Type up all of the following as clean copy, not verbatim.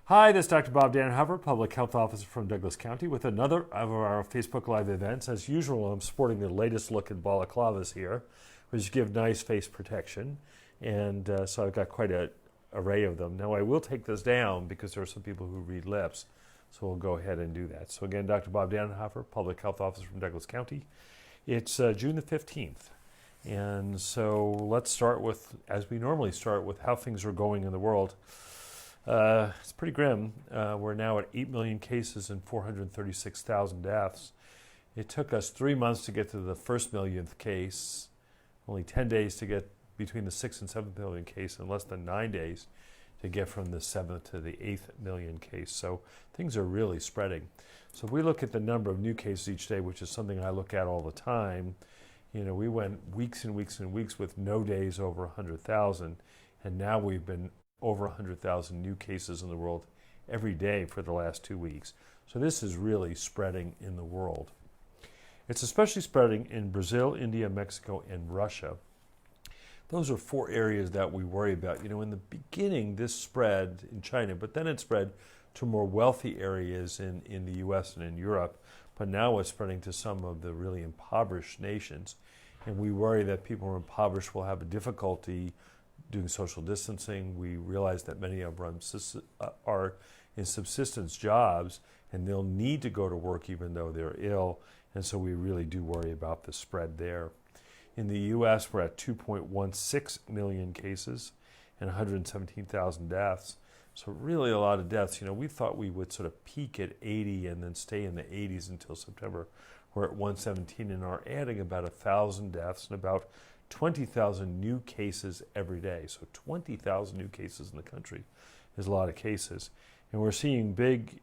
Hi, this is Dr. Bob Dannenhoffer, Public Health Officer from Douglas County, with another of our Facebook Live events. As usual, I'm sporting the latest look in balaclavas here, which give nice face protection. And so I've got quite an array of them. Now, I will take this down because there are some people who read lips, so we'll go ahead and do that. So again, Dr. Bob Dannenhoffer, Public Health Officer from Douglas County. It's June the 15th. And so let's start with, as we normally start, with how things are going in the world. It's pretty grim. We're now at 8 million cases and 436,000 deaths. It took us 3 months to get to the first millionth case, only 10 days to get between the 6th and 7th million case, and less than 9 days to get from the 7th to the 8th million case. So things are really spreading. So if we look at the number of new cases each day, which is something I look at all the time, we went weeks and weeks and weeks with no days over 100,000, and now we've been over 100,000 new cases in the world every day for the last 2 weeks. So this is really spreading in the world. It's especially spreading in Brazil, India, Mexico, and Russia. Those are 4 areas that we worry about. In the beginning, this spread in China, but then it spread to more wealthy areas in the US and in Europe. But now it's spreading to some of the really impoverished nations. And we worry that people who are impoverished will have a difficulty doing social distancing. We realize that many of them are in subsistence jobs, and they'll need to go to work even though they're ill, and so we really do worry about the spread there. In the U.S., we're at 2.16 million cases and 117,000 deaths, so really a lot of deaths. We thought we would sort of peak at 80 and then stay in the 80s until September. We're at 117 and are adding about 1,000 deaths and about 20,000 new cases every day. So 20,000 new cases in the country is a lot of cases. And we're seeing big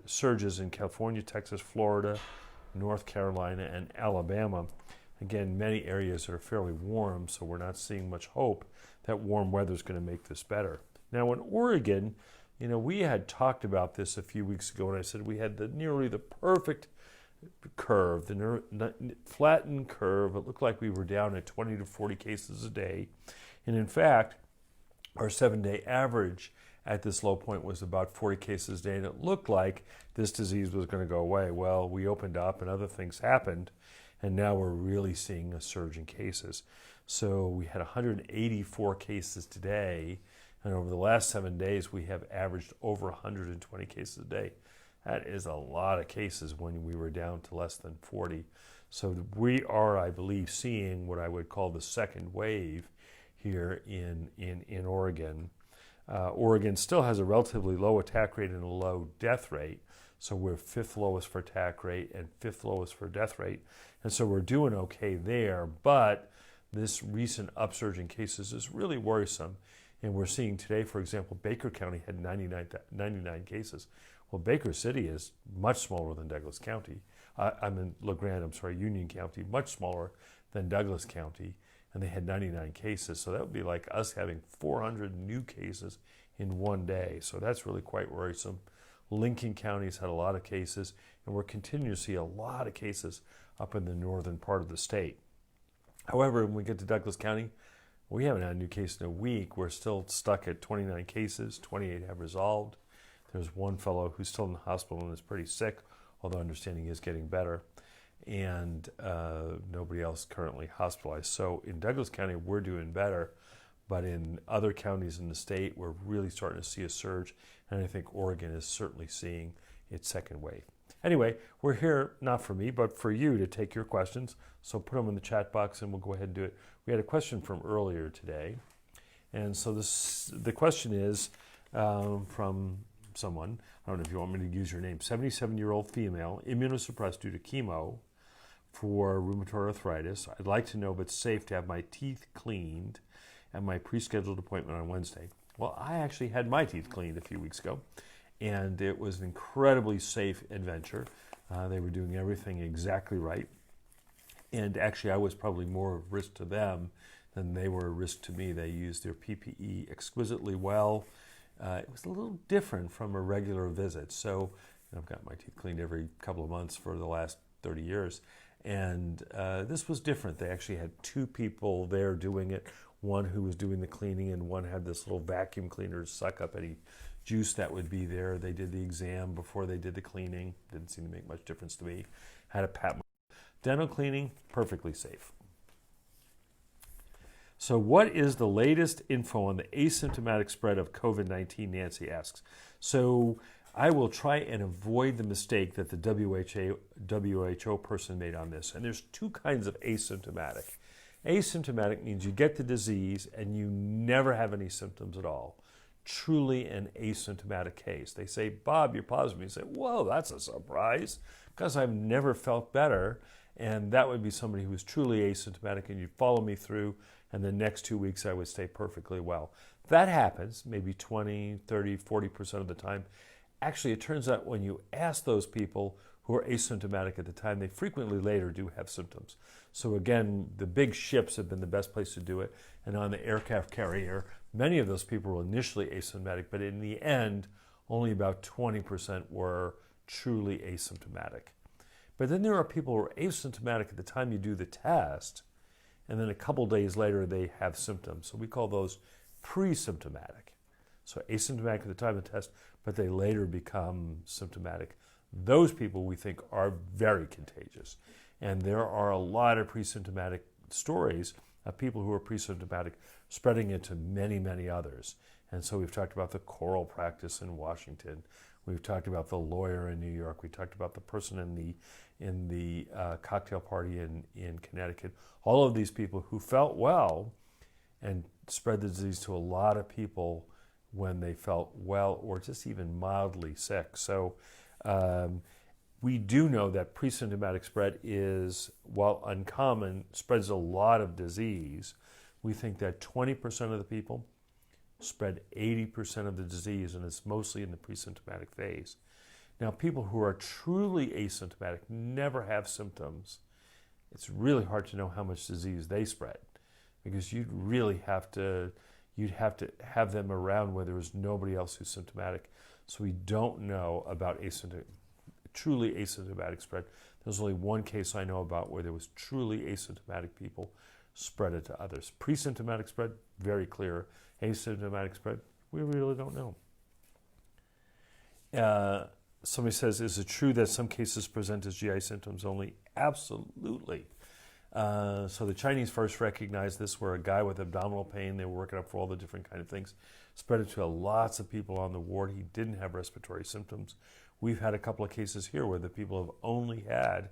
surges in California, Texas, Florida, North Carolina, and Alabama. Again, many areas are fairly warm, so we're not seeing much hope that warm weather is going to make this better. Now in Oregon, we had talked about this a few weeks ago, and I said we had nearly the perfect curve, the flattened curve. It looked like we were down at 20 to 40 cases a day. And in fact, our 7-day average at this low point was about 40 cases a day, and it looked like this disease was going to go away. Well, we opened up and other things happened, and now we're really seeing a surge in cases. So we had 184 cases today, and over the last 7 days, we have averaged over 120 cases a day. That is a lot of cases when we were down to less than 40. So we are, I believe, seeing what I would call the second wave here in Oregon. Oregon still has a relatively low attack rate and a low death rate. So we're 5th lowest for attack rate and 5th lowest for death rate. And so we're doing okay there. But this recent upsurge in cases is really worrisome. And we're seeing today, for example, Baker County had 99 cases. Well, Baker City is much smaller than Douglas County. Union County, much smaller than Douglas County, and they had 99 cases. So that would be like us having 400 new cases in one day. So that's really quite worrisome. Lincoln County's had a lot of cases, and we're continuing to see a lot of cases up in the northern part of the state. However, when we get to Douglas County, we haven't had a new case in a week. We're still stuck at 29 cases, 28 have resolved. There's one fellow who's still in the hospital and is pretty sick, although understanding he is getting better, and nobody else currently hospitalized. So in Douglas County, we're doing better, but in other counties in the state, we're really starting to see a surge, and I think Oregon is certainly seeing its second wave. Anyway, we're here, not for me, but for you to take your questions, so put them in the chat box and we'll go ahead and do it. We had a question from earlier today, and so the question is from someone, I don't know if you want me to use your name, 77-year-old female, immunosuppressed due to chemo for rheumatoid arthritis. I'd like to know if it's safe to have my teeth cleaned at my pre-scheduled appointment on Wednesday. Well, I actually had my teeth cleaned a few weeks ago, and it was an incredibly safe adventure. They were doing everything exactly right, and actually I was probably more of risk to them than they were a risk to me. They used their PPE exquisitely well. It was a little different from a regular visit. So I've got my teeth cleaned every couple of months for the last 30 years. And this was different. They actually had 2 people there doing it. one who was doing the cleaning, and one had this little vacuum cleaner to suck up any juice that would be there. They did the exam before they did the cleaning. Didn't seem to make much difference to me. Had a pat. Dental cleaning, perfectly safe. So what is the latest info on the asymptomatic spread of COVID-19, Nancy asks. So I will try and avoid the mistake that the WHO person made on this. And there's two kinds of asymptomatic. Asymptomatic means you get the disease and you never have any symptoms at all. Truly an asymptomatic case. They say, Bob, you're positive. You say, whoa, that's a surprise, because I've never felt better. And that would be somebody who is truly asymptomatic, and you'd follow me through, and the next 2 weeks I would stay perfectly well. That happens maybe 20, 30, 40% of the time. Actually, it turns out when you ask those people who are asymptomatic at the time, they frequently later do have symptoms. So again, the big ships have been the best place to do it. And on the aircraft carrier, many of those people were initially asymptomatic, but in the end, only about 20% were truly asymptomatic. But then there are people who are asymptomatic at the time you do the test, and then a couple days later they have symptoms. So we call those pre-symptomatic. So asymptomatic at the time of the test, but they later become symptomatic. Those people we think are very contagious. And there are a lot of pre-symptomatic stories of people who are pre-symptomatic spreading it to many, many others. And so we've talked about the choral practice in Washington. We've talked about the lawyer in New York. We talked about the person in the cocktail party in Connecticut. All of these people who felt well and spread the disease to a lot of people when they felt well or just even mildly sick. So we do know that pre-symptomatic spread is, while uncommon, spreads a lot of disease. We think that 20% of the people spread 80% of the disease, and it's mostly in the pre-symptomatic phase. Now, people who are truly asymptomatic, never have symptoms, it's really hard to know how much disease they spread, because you'd have to have them around where there was nobody else who's symptomatic. So we don't know about truly asymptomatic spread. There's only one case I know about where there was truly asymptomatic people spread it to others. Pre-symptomatic spread, very clear. Asymptomatic spread, we really don't know. Somebody says, is it true that some cases present as GI symptoms only? Absolutely. So the Chinese first recognized this, where a guy with abdominal pain, they were working up for all the different kind of things, spread it to lots of people on the ward. He didn't have respiratory symptoms. We've had a couple of cases here where the people have only had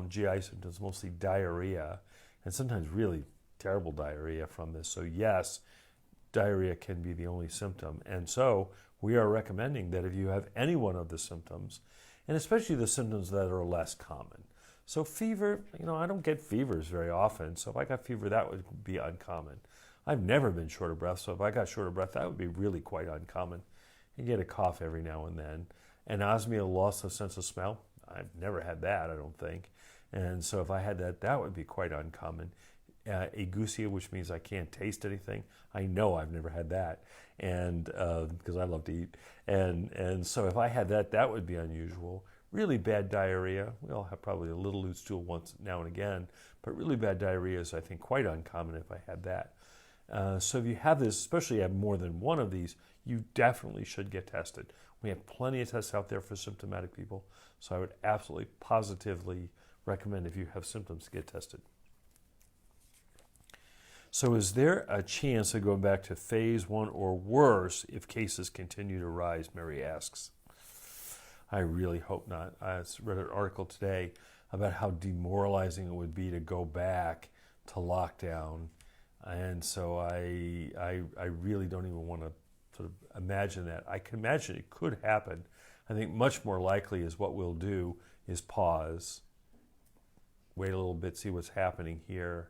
GI symptoms, mostly diarrhea, and sometimes really terrible diarrhea from this. So yes, diarrhea can be the only symptom. And so we are recommending that if you have any one of the symptoms, and especially the symptoms that are less common. So fever, I don't get fevers very often. So if I got fever, that would be uncommon. I've never been short of breath. So if I got short of breath, that would be really quite uncommon. You get a cough every now and then. Anosmia, loss of sense of smell, I've never had that, I don't think. And so if I had that, that would be quite uncommon. Ageusia, which means I can't taste anything. I know I've never had that, and because I love to eat. And so if I had that, that would be unusual. Really bad diarrhea, we all have probably a little loose stool once now and again, but really bad diarrhea is, I think, quite uncommon if I had that. So if you have this, especially have more than one of these, you definitely should get tested. We have plenty of tests out there for symptomatic people, so I would absolutely, positively recommend, if you have symptoms, to get tested. So is there a chance of going back to phase 1 or worse if cases continue to rise, Mary asks. I really hope not. I read an article today about how demoralizing it would be to go back to lockdown. And so I really don't even want to sort of imagine that. I can imagine it could happen. I think much more likely is what we'll do is pause, wait a little bit, see what's happening here.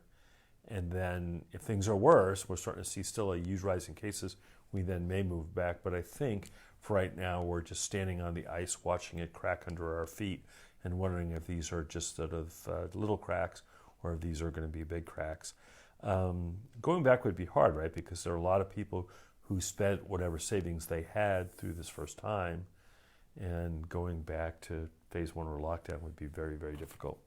And then if things are worse, we're starting to see still a huge rise in cases, we then may move back. But I think for right now, we're just standing on the ice, watching it crack under our feet and wondering if these are just sort of little cracks or if these are going to be big cracks. Going back would be hard, right? Because there are a lot of people who spent whatever savings they had through this first time, and going back to phase 1 or lockdown would be very, very difficult.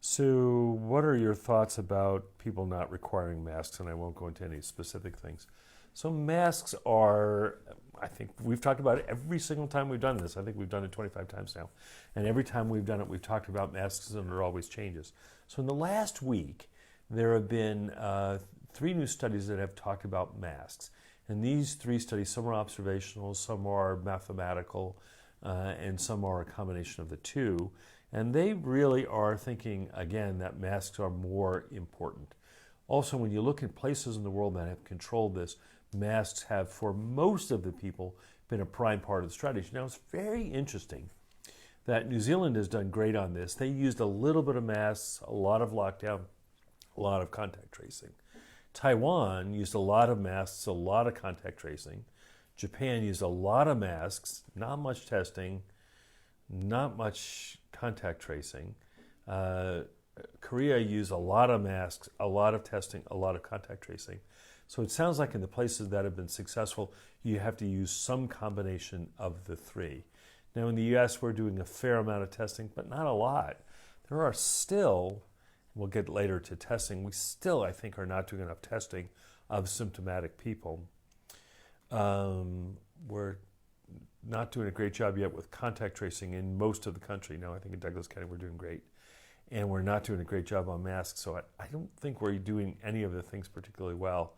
So, what are your thoughts about people not requiring masks? And I won't go into any specific things. So, masks are, I think we've talked about it every single time we've done this. I think we've done it 25 times now. And every time we've done it, we've talked about masks, and there always changes. So, in the last week, there have been 3 new studies that have talked about masks. And these 3 studies, some are observational, some are mathematical, and some are a combination of the two. And they really are thinking, again, that masks are more important. Also, when you look at places in the world that have controlled this, masks have, for most of the people, been a prime part of the strategy. Now, it's very interesting that New Zealand has done great on this. They used a little bit of masks, a lot of lockdown, a lot of contact tracing. Taiwan used a lot of masks, a lot of contact tracing. Japan used a lot of masks, not much testing, not much contact tracing. Korea used a lot of masks, a lot of testing, a lot of contact tracing. So it sounds like in the places that have been successful, you have to use some combination of the 3. Now in the US, we're doing a fair amount of testing, but not a lot. There are still, we'll get later to testing, we still, I think, are not doing enough testing of symptomatic people. We're not doing a great job yet with contact tracing in most of the country. Now, I think in Douglas County we're doing great. And we're not doing a great job on masks, so I don't think we're doing any of the things particularly well.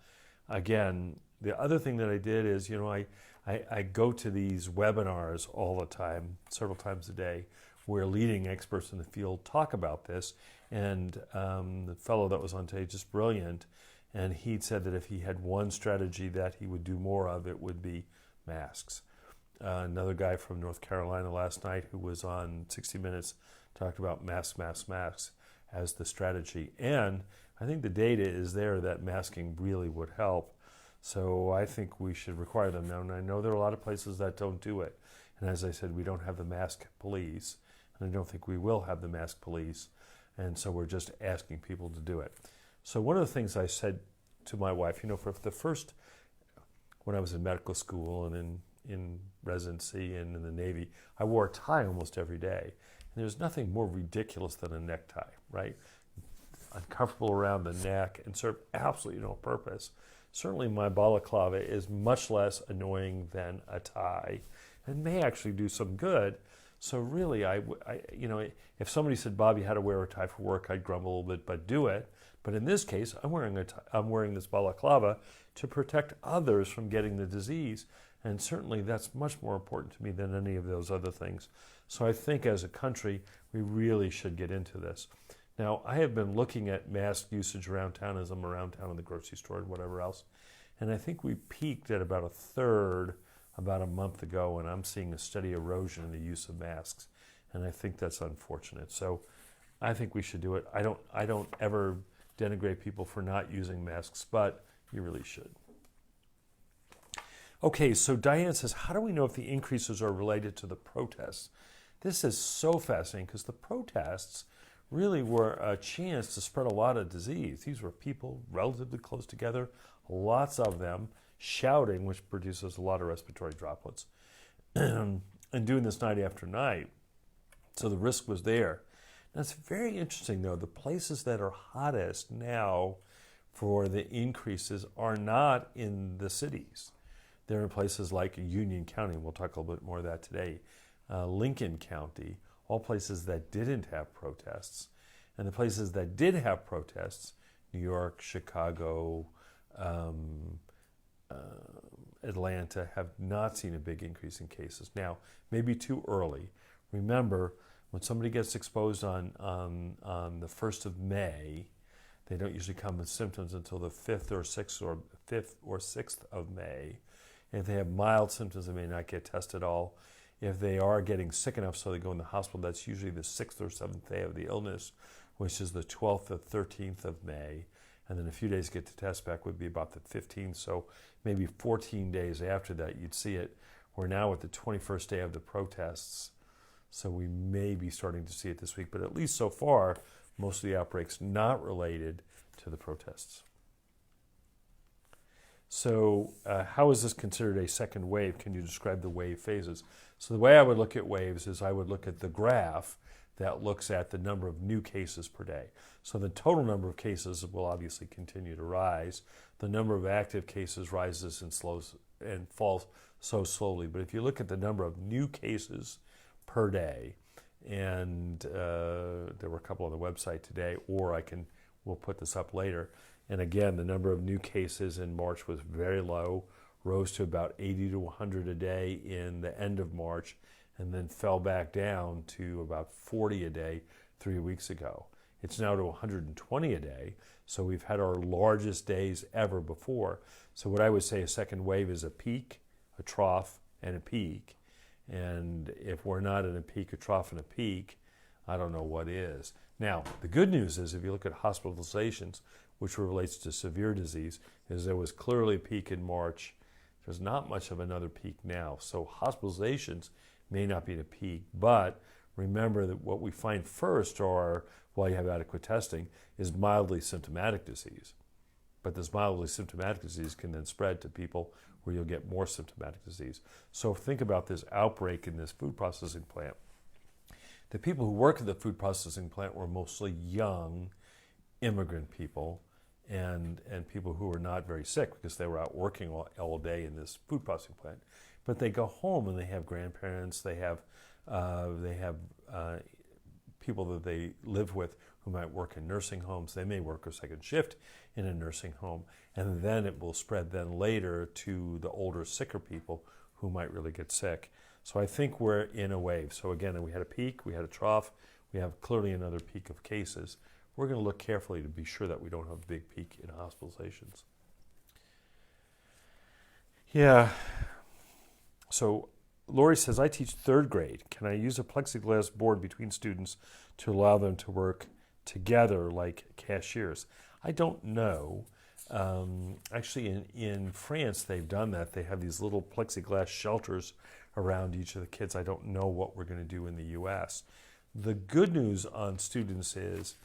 Again, the other thing that I did is, I go to these webinars all the time, several times a day, where leading experts in the field talk about this. And the fellow that was on stage is brilliant, and he'd said that if he had one strategy that he would do more of, it would be masks. Another guy from North Carolina last night who was on 60 Minutes talked about masks as the strategy. And I think the data is there that masking really would help. So I think we should require them now. And I know there are a lot of places that don't do it. And as I said, we don't have the mask police. And I don't think we will have the mask police. And so we're just asking people to do it. So one of the things I said to my wife, for the first, when I was in medical school and in residency and in the Navy, I wore a tie almost every day. And there's nothing more ridiculous than a necktie, right? Uncomfortable around the neck and serve absolutely no purpose. Certainly my balaclava is much less annoying than a tie and may actually do some good. So really, if somebody said, Bob, you had to wear a tie for work, I'd grumble a little bit, but do it. But in this case, I'm wearing this balaclava to protect others from getting the disease. And certainly that's much more important to me than any of those other things. So I think as a country, we really should get into this. Now, I have been looking at mask usage around town as I'm around town in the grocery store and whatever else. And I think we peaked at about a third about a month ago, and I'm seeing a steady erosion in the use of masks. And I think that's unfortunate. So I think we should do it. I don't ever denigrate people for not using masks, but you really should. Okay, so Diane says, how do we know if the increases are related to the protests? This is so fascinating because the protests really were a chance to spread a lot of disease. These were people relatively close together, lots of them shouting, which produces a lot of respiratory droplets, and doing this night after night. So the risk was there. Now it's very interesting, though. The places that are hottest now for the increases are not in the cities. They're in places like Union County. We'll talk a little bit more of that today. Lincoln County, all places that didn't have protests. And the places that did have protests, New York, Chicago, Atlanta, have not seen a big increase in cases. Now, maybe too early. Remember, when somebody gets exposed on the 1st of May, they don't usually come with symptoms until the 5th or 6th of May. If they have mild symptoms, they may not get tested at all. If they are getting sick enough so they go in the hospital, that's usually the 6th or 7th day of the illness, which is the 12th or 13th of May. And then a few days to get the test back would be about the 15th. So maybe 14 days after that, you'd see it. We're now at the 21st day of the protests. So we may be starting to see it this week. But at least so far, most of the outbreaks not related to the protests. So how is this considered a second wave? Can you describe the wave phases? So the way I would look at waves is I would look at the graph that looks at the number of new cases per day. So the total number of cases will obviously continue to rise. The number of active cases rises and falls so slowly. But if you look at the number of new cases per day, and there were a couple on the website today, or we'll put this up later. And again, the number of new cases in March was very low, rose to about 80 to 100 a day in the end of March, and then fell back down to about 40 a day 3 weeks ago. It's now to 120 a day, so we've had our largest days ever before. So what I would say a second wave is a peak, a trough, and a peak. And if we're not in a peak, a trough, and a peak, I don't know what is. Now, the good news is if you look at hospitalizations, which relates to severe disease, is there was clearly a peak in March. There's not much of another peak now. So hospitalizations may not be at a peak, but remember that what we find first, or while you have adequate testing, is mildly symptomatic disease. But this mildly symptomatic disease can then spread to people where you'll get more symptomatic disease. So think about this outbreak in this food processing plant. The people who work at the food processing plant were mostly young immigrant people and people who were not very sick because they were out working all day in this food processing plant. But they go home and they have grandparents, they have people that they live with who might work in nursing homes. They may work a second shift in a nursing home, and then it will spread then later to the older, sicker people who might really get sick. So I think we're in a wave. So again, we had a peak, we had a trough, we have clearly another peak of cases. We're going to look carefully to be sure that we don't have a big peak in hospitalizations. Yeah. So Lori says, I teach third grade. Can I use a plexiglass board between students to allow them to work together like cashiers? I don't know. Actually, in France, they've done that. They have these little plexiglass shelters around each of the kids. I don't know what we're going to do in the U.S. The good news on students is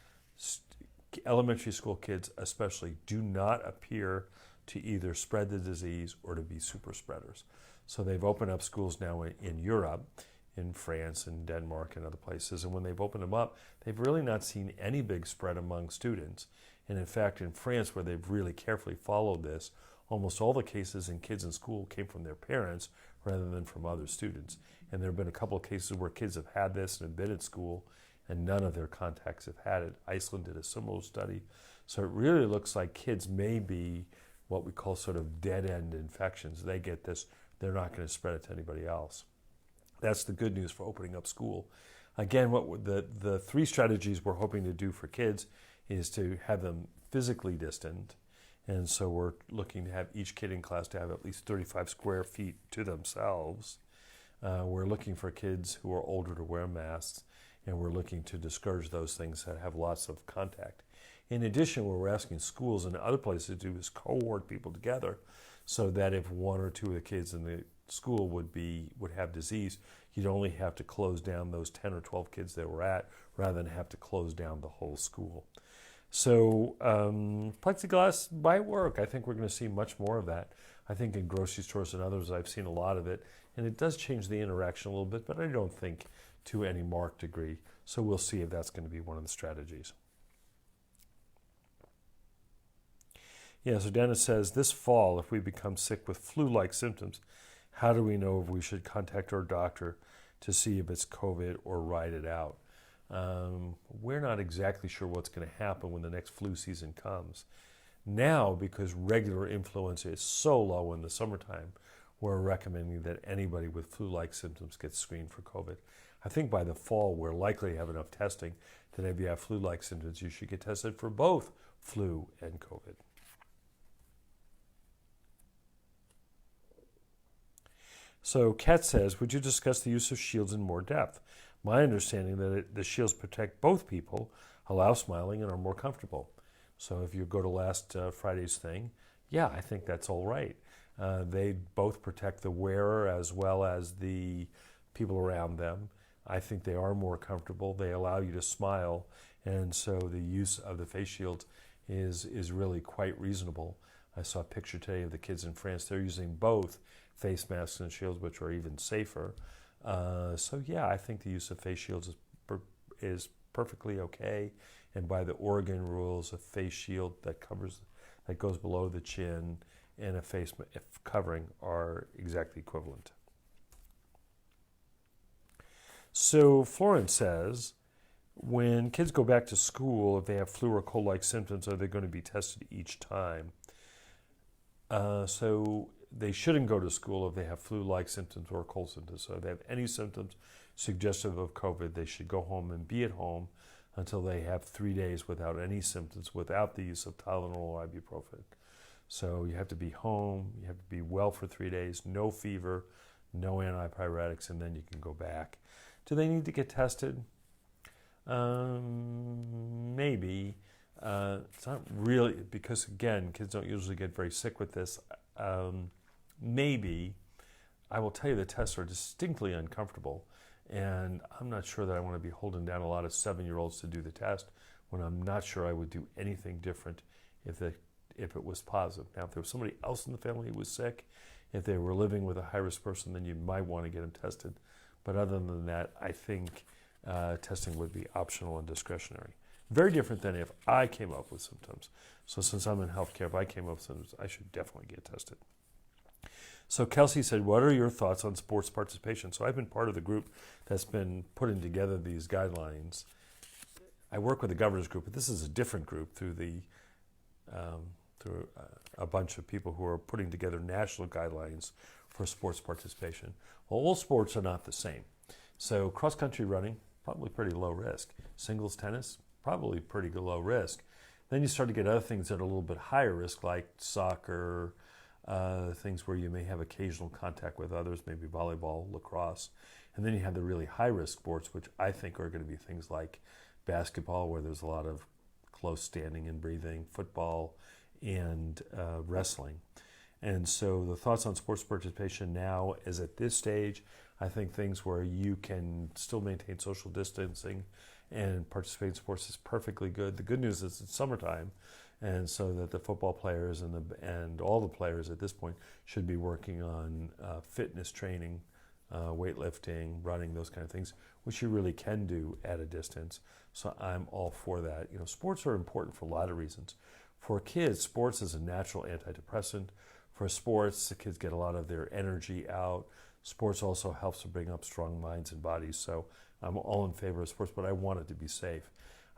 elementary school kids especially do not appear to either spread the disease or to be super spreaders. So they've opened up schools now in Europe, in France and Denmark and other places. And when they've opened them up, they've really not seen any big spread among students. And in fact, in France, where they've really carefully followed this, almost all the cases in kids in school came from their parents rather than from other students. And there have been a couple of cases where kids have had this and have been at school, and none of their contacts have had it. Iceland did a similar study. So it really looks like kids may be what we call sort of dead-end infections. They get this, they're not going to spread it to anybody else. That's the good news for opening up school. Again, what the three strategies we're hoping to do for kids is to have them physically distant. And so we're looking to have each kid in class to have at least 35 square feet to themselves. We're looking for kids who are older to wear masks, and we're looking to discourage those things that have lots of contact. In addition, what we're asking schools and other places to do is cohort people together so that if one or two of the kids in the school would have disease, you'd only have to close down those 10 or 12 kids that were at rather than have to close down the whole school. So plexiglass might work. I think we're going to see much more of that. I think in grocery stores and others I've seen a lot of it, and it does change the interaction a little bit, but I don't think to any marked degree. So we'll see if that's going to be one of the strategies. Yeah, so Dennis says, this fall, if we become sick with flu-like symptoms, how do we know if we should contact our doctor to see if it's COVID or ride it out? We're not exactly sure what's going to happen when the next flu season comes. Now, because regular influenza is so low in the summertime, we're recommending that anybody with flu-like symptoms get screened for COVID. I think by the fall, we're likely to have enough testing that if you have flu-like symptoms, you should get tested for both flu and COVID. So Kat says, would you discuss the use of shields in more depth? My understanding that the shields protect both people, allow smiling, and are more comfortable. So if you go to last Friday's thing, yeah, I think that's all right. They both protect the wearer as well as the people around them. I think they are more comfortable. They allow you to smile, and so the use of the face shields is really quite reasonable. I saw a picture today of the kids in France. They're using both face masks and shields, which are even safer. So yeah, I think the use of face shields is perfectly okay. And by the Oregon rules, a face shield that goes below the chin and a face covering are exactly equivalent. So Florence says, when kids go back to school, if they have flu or cold-like symptoms, are they going to be tested each time? So they shouldn't go to school if they have flu-like symptoms or cold symptoms. So if they have any symptoms suggestive of COVID, they should go home and be at home until they have 3 days without any symptoms, without the use of Tylenol or ibuprofen. So you have to be home, you have to be well for 3 days, no fever, no antipyretics, and then you can go back. Do they need to get tested? Maybe. It's not really, because again, kids don't usually get very sick with this. Maybe. I will tell you the tests are distinctly uncomfortable, and I'm not sure that I want to be holding down a lot of 7-year-olds to do the test when I'm not sure I would do anything different if it was positive. Now, if there was somebody else in the family who was sick, if they were living with a high-risk person, then you might want to get them tested. But other than that, I think testing would be optional and discretionary. Very different than if I came up with symptoms. So since I'm in healthcare, if I came up with symptoms, I should definitely get tested. So Kelsey said, what are your thoughts on sports participation? So I've been part of the group that's been putting together these guidelines. I work with the governor's group, but this is a different group through a bunch of people who are putting together national guidelines for sports participation. Well, all sports are not the same. So cross-country running, probably pretty low risk. Singles tennis, probably pretty low risk. Then you start to get other things that are a little bit higher risk, like soccer, things where you may have occasional contact with others, maybe volleyball, lacrosse. And then you have the really high-risk sports, which I think are going to be things like basketball, where there's a lot of close standing and breathing, football, and wrestling. And so the thoughts on sports participation now is at this stage, I think things where you can still maintain social distancing and participate in sports is perfectly good. The good news is it's summertime, and so that the football players and all the players at this point should be working on fitness training, weightlifting, running, those kind of things, which you really can do at a distance. So I'm all for that. You know, sports are important for a lot of reasons. For kids, sports is a natural antidepressant. For sports, the kids get a lot of their energy out. Sports also helps to bring up strong minds and bodies. So I'm all in favor of sports, but I want it to be safe.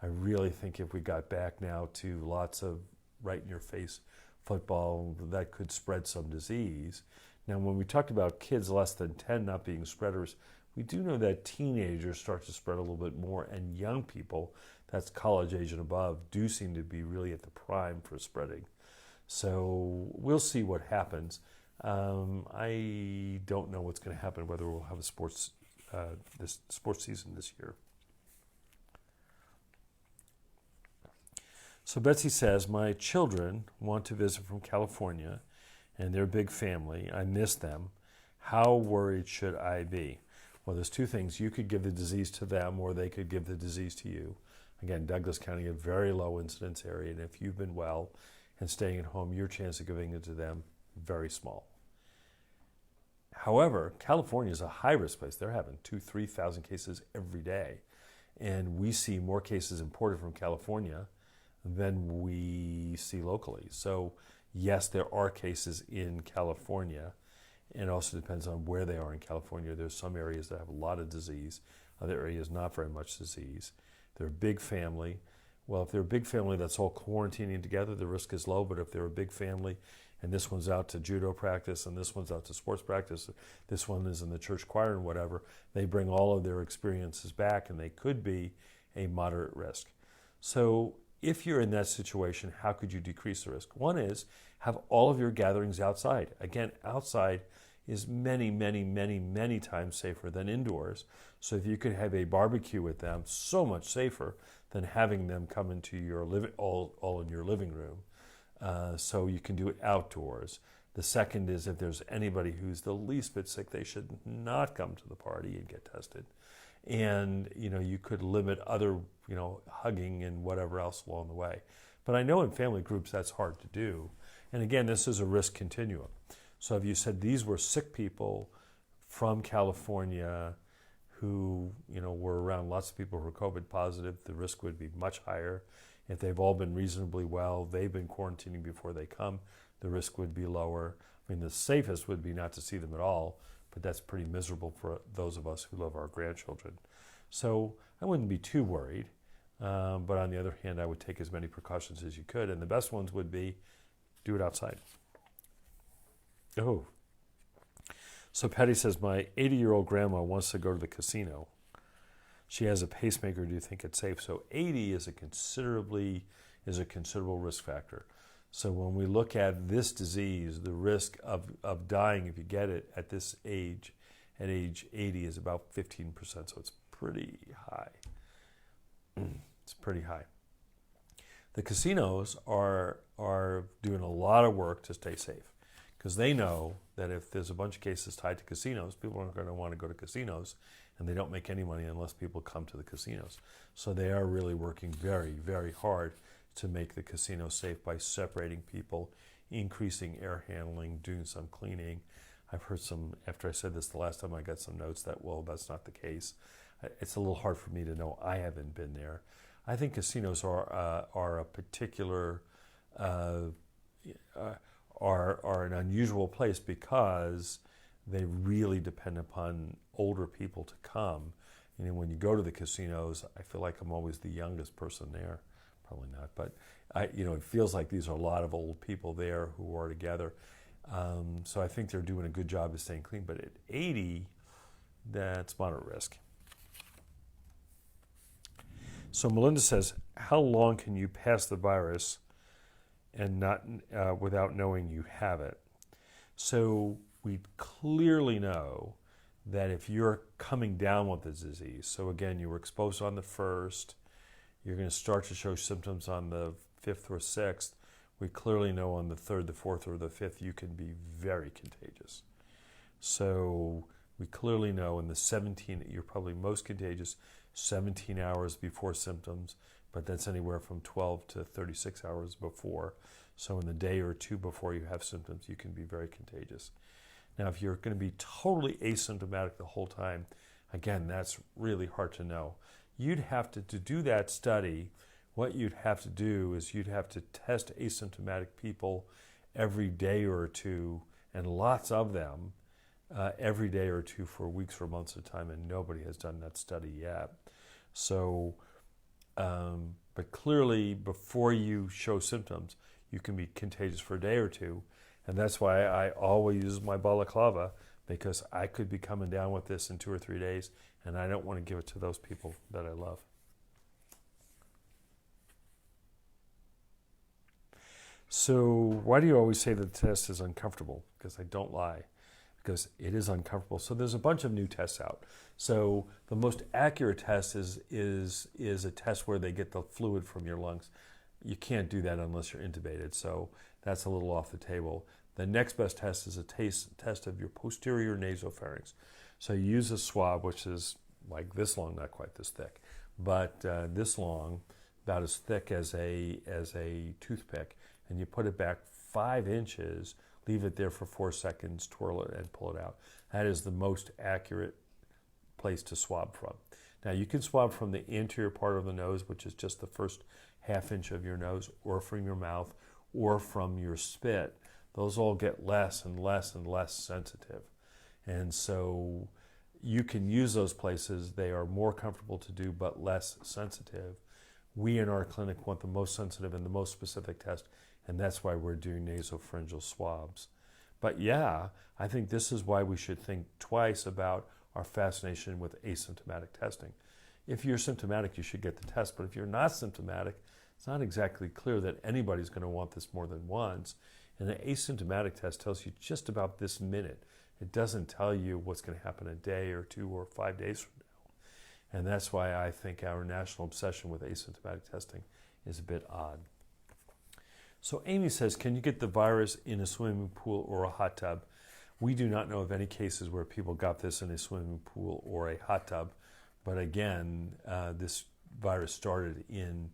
I really think if we got back now to lots of right-in-your-face football, that could spread some disease. Now, when we talked about kids less than 10 not being spreaders, we do know that teenagers start to spread a little bit more, and young people, that's college age and above, do seem to be really at the prime for spreading. So we'll see what happens. I don't know what's going to happen, whether we'll have a this sports season this year. So Betsy says, my children want to visit from California, and they're a big family. I miss them. How worried should I be? Well, there's two things. You could give the disease to them, or they could give the disease to you. Again, Douglas County, a very low incidence area, and if you've been well and staying at home, your chance of giving it to them, very small. However, California is a high-risk place. They're having 2,000-3,000 cases every day, and we see more cases imported from California than we see locally. So, yes, there are cases in California, and it also depends on where they are in California. There's some areas that have a lot of disease, other areas not very much disease. They're a big family. Well, if they're a big family that's all quarantining together, the risk is low. But if they're a big family and this one's out to judo practice and this one's out to sports practice, this one is in the church choir and whatever, they bring all of their experiences back, and they could be a moderate risk. So if you're in that situation, how could you decrease the risk? One is have all of your gatherings outside. Again, outside is many, many, many, many times safer than indoors. So if you could have a barbecue with them, so much safer than having them come into your all in your living room. So you can do it outdoors. The second is if there's anybody who's the least bit sick, they should not come to the party and get tested. And you could limit other hugging and whatever else along the way. But I know in family groups that's hard to do. And again, this is a risk continuum. So if you said these were sick people from California who were around lots of people who are COVID positive, the risk would be much higher. If they've all been reasonably well, they've been quarantining before they come, the risk would be lower. I mean, the safest would be not to see them at all, but that's pretty miserable for those of us who love our grandchildren. So I wouldn't be too worried, but on the other hand, I would take as many precautions as you could, and the best ones would be do it outside. Oh. So Patty says, my 80-year-old grandma wants to go to the casino. She has a pacemaker. Do you think it's safe? So 80 is a considerable risk factor. So when we look at this disease, the risk of dying if you get it at this age, at age 80, is about 15%. So it's pretty high. It's pretty high. The casinos are doing a lot of work to stay safe, because they know that if there's a bunch of cases tied to casinos, people aren't going to want to go to casinos, and they don't make any money unless people come to the casinos. So they are really working very, very hard to make the casino safe by separating people, increasing air handling, doing some cleaning. I've heard some, after I said this the last time, I got some notes that, well, that's not the case. It's a little hard for me to know. I haven't been there. I think casinos are a particular, are an unusual place because they really depend upon older people to come. When you go to the casinos, I feel like I'm always the youngest person there. Probably not, but it feels like these are a lot of old people there who are together. So I think they're doing a good job of staying clean. But at 80, that's moderate risk. So Melinda says, how long can you pass the virus and not without knowing you have it? So we clearly know that if you're coming down with the disease, so again, you were exposed on the 1st, you're going to start to show symptoms on the 5th or 6th. We clearly know on the 3rd, the 4th, or the 5th, you can be very contagious. So we clearly know in the 17, you're probably most contagious 17 hours before symptoms, but that's anywhere from 12 to 36 hours before. So in the day or two before you have symptoms, you can be very contagious. Now, if you're going to be totally asymptomatic the whole time, again, that's really hard to know. You'd have to do that study, what you'd have to do is you'd have to test asymptomatic people every day or two, and lots of them every day or two for weeks or months at a time, and nobody has done that study yet. So, but clearly before you show symptoms, you can be contagious for a day or two, and that's why I always use my balaclava, because I could be coming down with this in 2 or 3 days, and I don't want to give it to those people that I love. So why do you always say that the test is uncomfortable? Because I don't lie, because it is uncomfortable. So there's a bunch of new tests out. So the most accurate test is a test where they get the fluid from your lungs. You can't do that unless you're intubated, so that's a little off the table. The next best test is a test of your posterior nasopharynx. So you use a swab, which is like this long, not quite this thick, but this long, about as thick as a toothpick, and you put it back 5 inches, leave it there for 4 seconds, twirl it, and pull it out. That is the most accurate place to swab from. Now, you can swab from the anterior part of the nose, which is just the first ½ inch of your nose, or from your mouth, or from your spit. Those all get less and less and less sensitive. And so you can use those places. They are more comfortable to do, but less sensitive. We in our clinic want the most sensitive and the most specific test, and that's why we're doing nasopharyngeal swabs. But yeah, I think this is why we should think twice about our fascination with asymptomatic testing. If you're symptomatic, you should get the test, but if you're not symptomatic, it's not exactly clear that anybody's going to want this more than once. And the asymptomatic test tells you just about this minute. It doesn't tell you what's going to happen a day or 2 or 5 days from now. And that's why I think our national obsession with asymptomatic testing is a bit odd. So Amy says, can you get the virus in a swimming pool or a hot tub? We do not know of any cases where people got this in a swimming pool or a hot tub. But again, this virus started in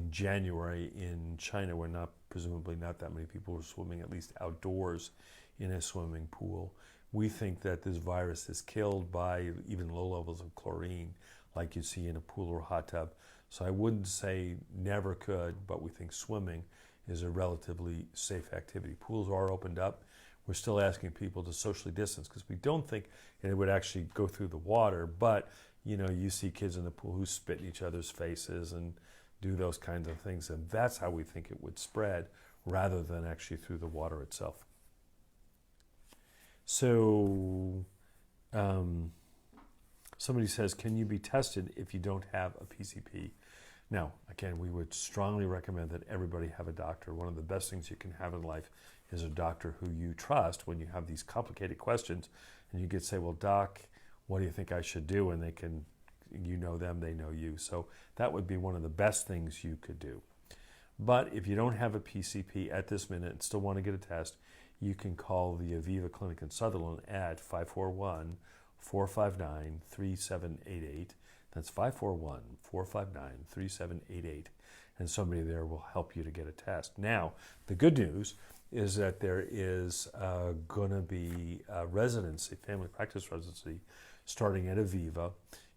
January in China. We're not presumably not that many people were swimming, at least outdoors in a swimming pool. We think that this virus is killed by even low levels of chlorine, like you see in a pool or hot tub. So I wouldn't say never could, but we think swimming is a relatively safe activity. Pools are opened up. We're still asking people to socially distance because we don't think it would actually go through the water, but you see kids in the pool who spit in each other's faces and do those kinds of things, and that's how we think it would spread rather than actually through the water itself. So somebody says, can you be tested if you don't have a PCP? Now, again, we would strongly recommend that everybody have a doctor. One of the best things you can have in life is a doctor who you trust when you have these complicated questions, and you could say, well, doc, what do you think I should do? And they can, them, they know you. So that would be one of the best things you could do. But if you don't have a PCP at this minute and still want to get a test, you can call the Aviva Clinic in Sutherland at 541-459-3788. That's 541-459-3788. And somebody there will help you to get a test. Now, the good news is that there is going to be a residency, family practice residency, starting at Aviva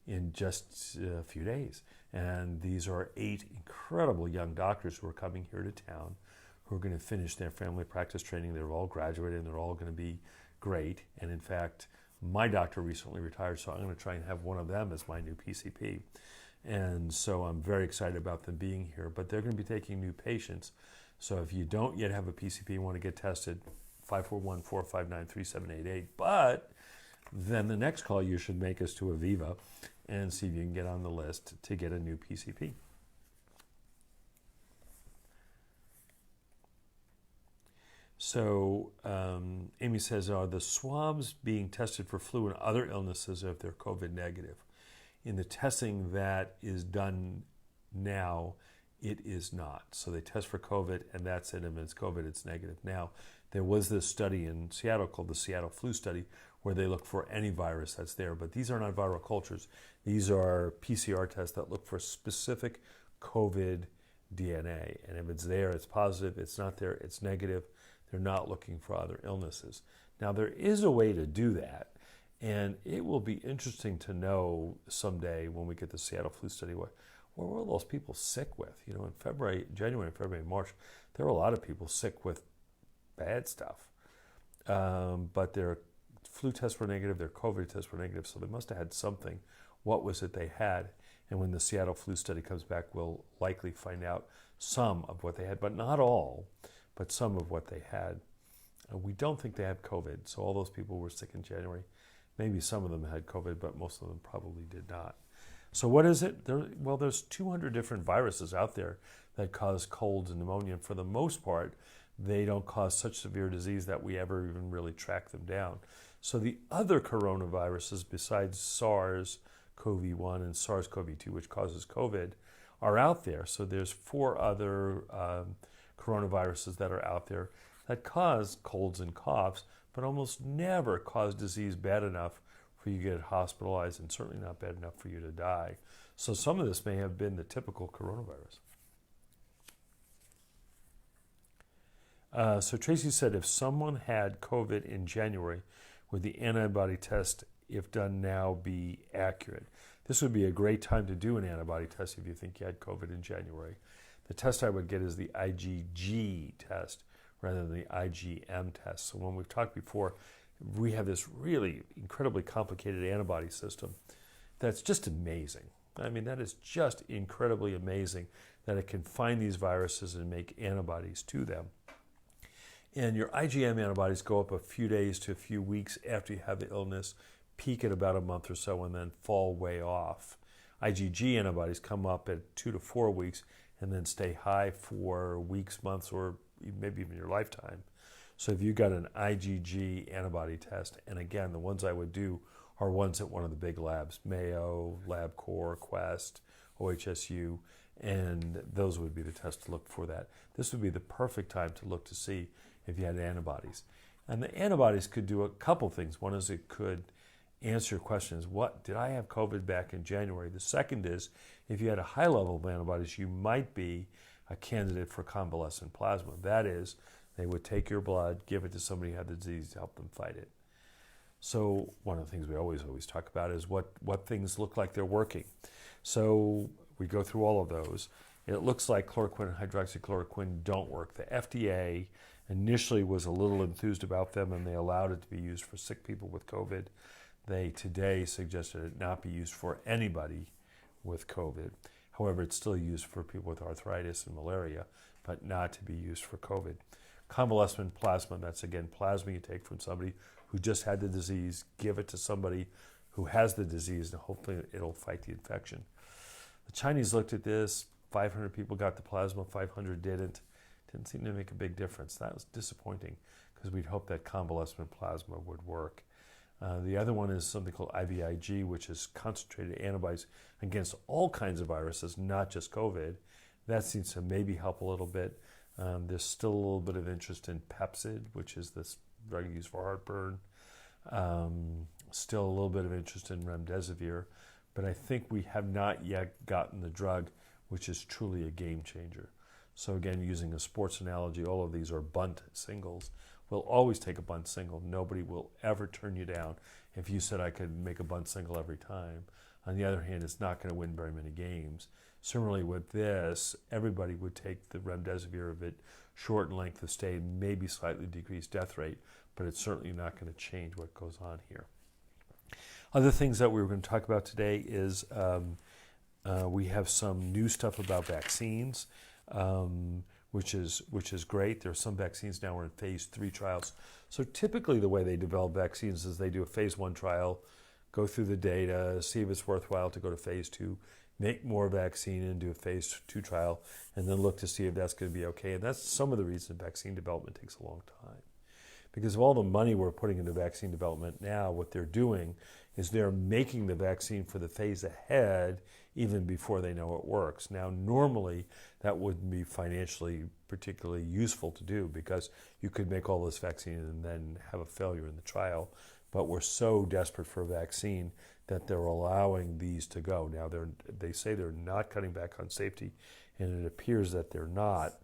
in just a few days. And these are 8 incredible young doctors who are coming here to town who are going to finish their family practice training. They're all graduated and they're all going to be great. And in fact, my doctor recently retired, so I'm going to try and have one of them as my new PCP. And so I'm very excited about them being here, but they're going to be taking new patients. So if you don't yet have a PCP and want to get tested, 541-459-3788. But then the next call you should make is to Aviva and see if you can get on the list to get a new PCP. So Amy says, are the swabs being tested for flu and other illnesses if they're COVID negative? In the testing that is done now, it is not. So they test for COVID and that's it. And if it's COVID, it's negative. Now, there was this study in Seattle called the Seattle Flu Study where they look for any virus that's there. But these are not viral cultures. These are PCR tests that look for specific COVID DNA. And if it's there, it's positive. It's not there, it's negative. They're not looking for other illnesses. Now, there is a way to do that. And it will be interesting to know someday when we get the Seattle Flu Study, what were all those people sick with? In January, February, March, there were a lot of people sick with bad stuff. But their flu tests were negative, their COVID tests were negative, so they must have had something. What was it they had? And when the Seattle Flu Study comes back, we'll likely find out some of what they had, but not all, but some of what they had. We don't think they have COVID, so all those people were sick in January. Maybe some of them had COVID, but most of them probably did not. So what is it? There's 200 different viruses out there that cause colds and pneumonia. And for the most part, they don't cause such severe disease that we ever even really track them down. So the other coronaviruses besides SARS-CoV-1 and SARS-CoV-2, which causes COVID, are out there. So there's 4 other coronaviruses that are out there that cause colds and coughs, but almost never cause disease bad enough for you to get hospitalized and certainly not bad enough for you to die. So some of this may have been the typical coronavirus. So Tracy said, if someone had COVID in January, would the antibody test, if done now, be accurate? This would be a great time to do an antibody test if you think you had COVID in January. The test I would get is the IgG test rather than the IgM test. So when we've talked before, we have this really incredibly complicated antibody system that's just amazing. I mean, that is just incredibly amazing that it can find these viruses and make antibodies to them. And your IgM antibodies go up a few days to a few weeks after you have the illness, peak at about a month or so, and then fall way off. IgG antibodies come up at 2 to 4 weeks and then stay high for weeks, months, or maybe even your lifetime. So if you got an IgG antibody test, and again, the ones I would do are ones at one of the big labs, Mayo, LabCorp, Quest, OHSU, and those would be the tests to look for that. This would be the perfect time to look to see if you had antibodies. And the antibodies could do a couple things. One is it could answer your questions. What, did I have COVID back in January? The second is, if you had a high level of antibodies, you might be a candidate for convalescent plasma. That is, they would take your blood, give it to somebody who had the disease to help them fight it. So one of the things we always talk about is what things look like they're working. So we go through all of those. It looks like chloroquine and hydroxychloroquine don't work. The FDA initially was a little enthused about them, and they allowed it to be used for sick people with COVID. They today suggested it not be used for anybody with COVID. However, it's still used for people with arthritis and malaria, but not to be used for COVID. Convalescent plasma, that's again plasma you take from somebody who just had the disease, give it to somebody who has the disease, and hopefully it'll fight the infection. The Chinese looked at this, 500 people got the plasma, 500 didn't. Didn't seem to make a big difference. That was disappointing because we'd hoped that convalescent plasma would work. The other one is something called IVIG, which is concentrated antibodies against all kinds of viruses, not just COVID. That seems to maybe help a little bit. There's still a little bit of interest in Pepcid, which is this drug used for heartburn. Still a little bit of interest in remdesivir, but I think we have not yet gotten the drug which is truly a game changer. So again, using a sports analogy, all of these are bunt singles. We'll always take a bunt single. Nobody will ever turn you down if you said I could make a bunt single every time. On the other hand, it's not going to win very many games. Similarly with this, everybody would take the remdesivir of it, shorten length of stay, maybe slightly decreased death rate, but it's certainly not going to change what goes on here. Other things that we were going to talk about today is we have some new stuff about vaccines, which is great. There are some vaccines now are in phase 3 trials. So typically the way they develop vaccines is they do a phase 1 trial, go through the data, see if it's worthwhile to go to phase 2, make more vaccine and do a phase 2 trial, and then look to see if that's going to be okay. And that's some of the reason vaccine development takes a long time. Because of all the money we're putting into vaccine development now, what they're doing is they're making the vaccine for the phase ahead even before they know it works. Now, normally, that wouldn't be financially particularly useful to do because you could make all this vaccine and then have a failure in the trial. But we're so desperate for a vaccine that they're allowing these to go. Now, they say they're not cutting back on safety, and it appears that they're not.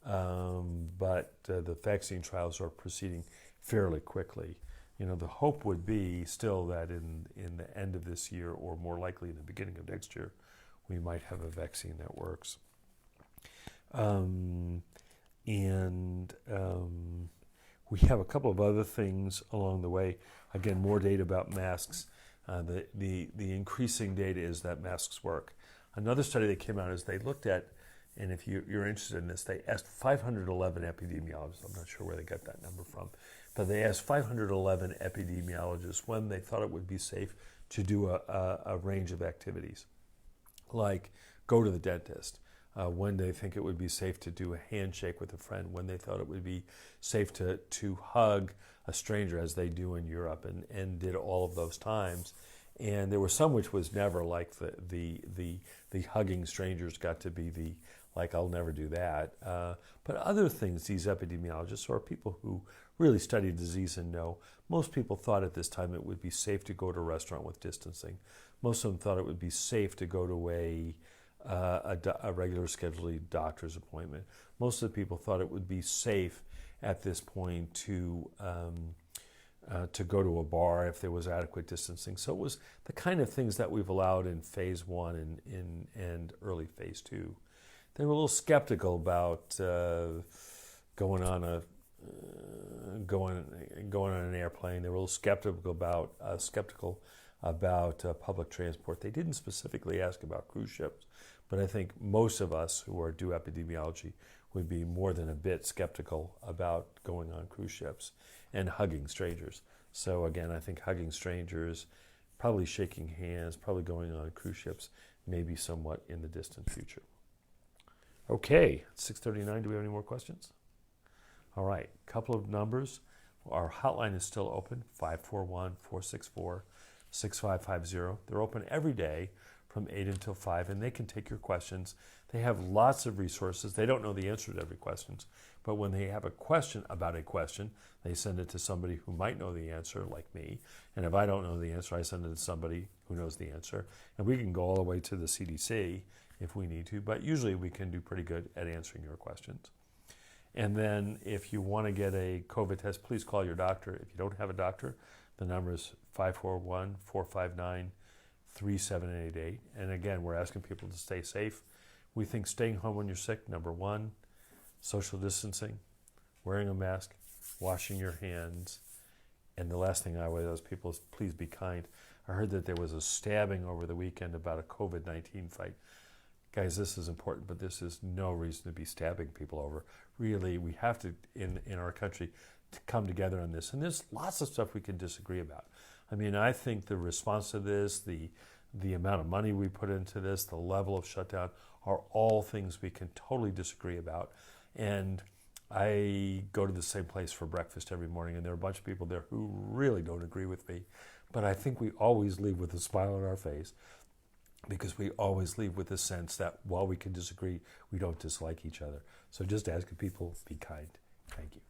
But the vaccine trials are proceeding fairly quickly. You know, the hope would be still that in the end of this year, or more likely in the beginning of next year, we might have a vaccine that works. We have a couple of other things along the way. Again, more data about masks. The increasing data is that masks work. Another study that came out is they looked at, and if you're interested in this, they asked 511 epidemiologists. I'm not sure where they got that number from, but they asked 511 epidemiologists when they thought it would be safe to do a range of activities, like go to the dentist, when they think it would be safe to do a handshake with a friend, when they thought it would be safe to hug a stranger, as they do in Europe, and did all of those times. And there were some which was never, like the hugging strangers got to be the, like, I'll never do that. But other things, these epidemiologists or people who really study disease and know, most people thought at this time it would be safe to go to a restaurant with distancing. Most of them thought it would be safe to go to a regular scheduled doctor's appointment. Most of the people thought it would be safe at this point to go to a bar if there was adequate distancing. So it was the kind of things that we've allowed in phase 1 and early phase 2. They were a little skeptical about going on an airplane. They were a little skeptical about public transport. They didn't specifically ask about cruise ships, but I think most of us who do epidemiology would be more than a bit skeptical about going on cruise ships and hugging strangers. So again, I think hugging strangers, probably shaking hands, probably going on cruise ships, maybe somewhat in the distant future. Okay, 6:39. Do we have any more questions? All right, couple of numbers. Our hotline is still open, 541-464-6550. They're open every day from 8 until 5, and they can take your questions. They have lots of resources. They don't know the answer to every question, but when they have a question about a question, they send it to somebody who might know the answer, like me. And if I don't know the answer, I send it to somebody who knows the answer. And we can go all the way to the CDC if we need to, but usually we can do pretty good at answering your questions. And then if you want to get a COVID test, please call your doctor. If you don't have a doctor, the number is 541-459-3788. And again, we're asking people to stay safe. We think staying home when you're sick, number one, social distancing, wearing a mask, washing your hands. And the last thing I would ask people is please be kind. I heard that there was a stabbing over the weekend about a COVID-19 fight. Guys, this is important, but this is no reason to be stabbing people over. Really, we have to, in our country, to come together on this. And there's lots of stuff we can disagree about. I mean, I think the response to this, the amount of money we put into this, the level of shutdown, are all things we can totally disagree about. And I go to the same place for breakfast every morning, and there are a bunch of people there who really don't agree with me. But I think we always leave with a smile on our face, because we always leave with the sense that while we can disagree, we don't dislike each other. So just asking people, be kind. Thank you.